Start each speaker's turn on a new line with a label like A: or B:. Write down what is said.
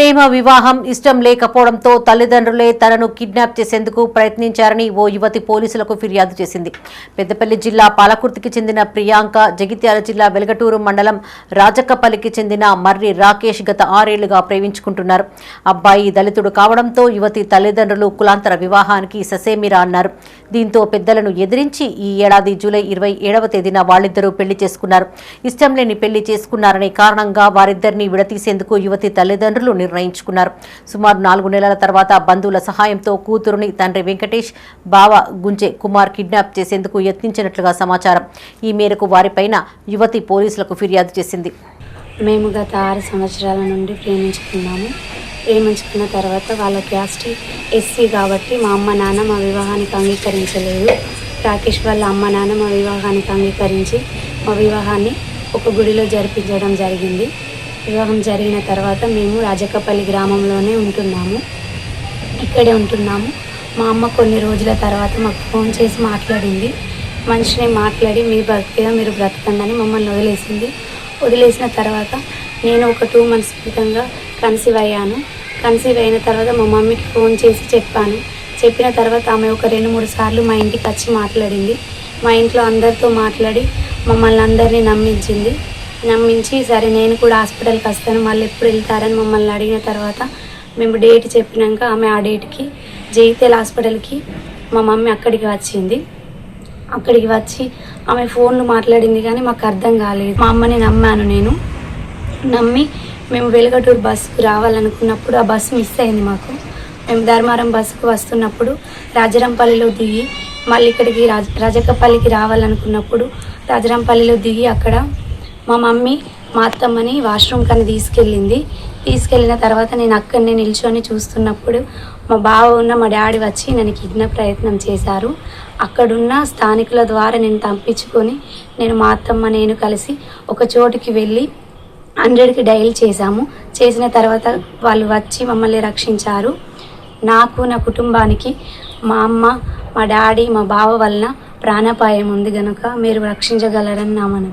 A: ప్రేమ వివాహం ఇష్టం లేకపోవడంతో తల్లిదండ్రులే తనను కిడ్నాప్ చేసేందుకు ప్రయత్నించారని ఓ యువతి పోలీసులకు ఫిర్యాదు చేసింది. పెద్దపల్లి జిల్లా పాలకుర్తికి చెందిన ప్రియాంక, జగిత్యాల జిల్లా వెలగటూరు మండలం రాజక్కపల్లికి చెందిన మర్రి రాకేష్ గత 6 ఏళ్లుగా ప్రేమించుకుంటున్నారు. అబ్బాయి దళితుడు కావడంతో యువతి తల్లిదండ్రులు కులాంతర వివాహానికి ససేమిరా అన్నారు. దీంతో పెద్దలను ఎదిరించి ఈ ఏడాది జూలై 27వ తేదీన వాళ్ళిద్దరూ పెళ్లి చేసుకున్నారు. ఇష్టం లేని పెళ్లి చేసుకున్నారనే కారణంగా వారిద్దరిని విడతీసేందుకు యువతి తల్లిదండ్రులు నిర్ణయించుకున్నారు. సుమారు 4 నెలల తర్వాత బంధువుల సహాయంతో కూతురుని తండ్రి వెంకటేష్, బావ గుంజే కుమార్ కిడ్నాప్ చేసేందుకు యత్నించినట్లుగా సమాచారం. ఈ మేరకు వారిపైన యువతి పోలీసులకు ఫిర్యాదు చేసింది.
B: మేము గత 6 సంవత్సరాల నుండి ప్రేమించుకున్న తర్వాత వాళ్ళ క్యాస్ట్ ఎస్సీ కాబట్టి మా అమ్మ నాన్న మా వివాహానికి అంగీకరించలేదు. రాకేష్ వాళ్ళ అమ్మ నాన్న మా వివాహానికి అంగీకరించి మా వివాహాన్ని ఒక గుడిలో జరిపించడం జరిగింది. వివాహం జరిగిన తర్వాత మేము రాజక్కపల్లి గ్రామంలోనే ఇక్కడే ఉంటున్నాము. మా అమ్మ కొన్ని రోజుల తర్వాత మాకు ఫోన్ చేసి మాట్లాడింది. మనిషిని మాట్లాడి మీ భక్తిగా మీరు బ్రతకండి అని మమ్మల్ని వదిలేసిన తర్వాత నేను ఒక 2 months క్రితంగా కన్సీవ్ అయ్యాను. కన్సీవ్ అయిన తర్వాత మా మమ్మీకి ఫోన్ చేసి చెప్పిన తర్వాత ఆమె ఒక 2-3 సార్లు మా ఇంటికి వచ్చి మాట్లాడింది. మా ఇంట్లో అందరితో మాట్లాడి మమ్మల్ని అందరినీ నమ్మించి సరే నేను కూడా హాస్పిటల్కి వస్తాను, మళ్ళీ ఎప్పుడు వెళ్తారని మమ్మల్ని అడిగిన తర్వాత మేము డేట్ చెప్పినాక ఆమె ఆ డేట్కి జగిత్యాల హాస్పిటల్కి మా మమ్మీ అక్కడికి వచ్చింది. అక్కడికి వచ్చి ఆమె ఫోన్లు మాట్లాడింది కానీ మాకు అర్థం కాలేదు. మా అమ్మని నేను నమ్మి మేము వెలగటూరు బస్సుకు రావాలనుకున్నప్పుడు ఆ బస్సు మిస్ అయింది మాకు. మేము ధర్మారం బస్సుకు వస్తున్నప్పుడు రాజరంపల్లిలో దిగి మళ్ళీ ఇక్కడికి రాజక్కపల్లికి రావాలనుకున్నప్పుడు రాజరంపల్లిలో దిగి అక్కడ మా మమ్మీ మా అత్తమ్మని వాష్రూమ్ కని తీసుకెళ్ళిన తర్వాత నేను అక్కడనే నిల్చొని చూస్తున్నప్పుడు మా బావ మా డాడీ వచ్చి నన్ను కిడ్నాప్ ప్రయత్నం చేశారు. అక్కడున్న స్థానికుల ద్వారా నేను తప్పించుకొని మా అత్తమ్మ నేను కలిసి ఒక చోటుకి వెళ్ళి 100కి డయల్ చేసిన తర్వాత వాళ్ళు వచ్చి మమ్మల్ని రక్షించారు. నాకు నా కుటుంబానికి మా అమ్మ, మా డాడీ, మా బావ వలన ప్రాణాపాయం ఉంది కనుక మీరు రక్షించగలరని నా మనం.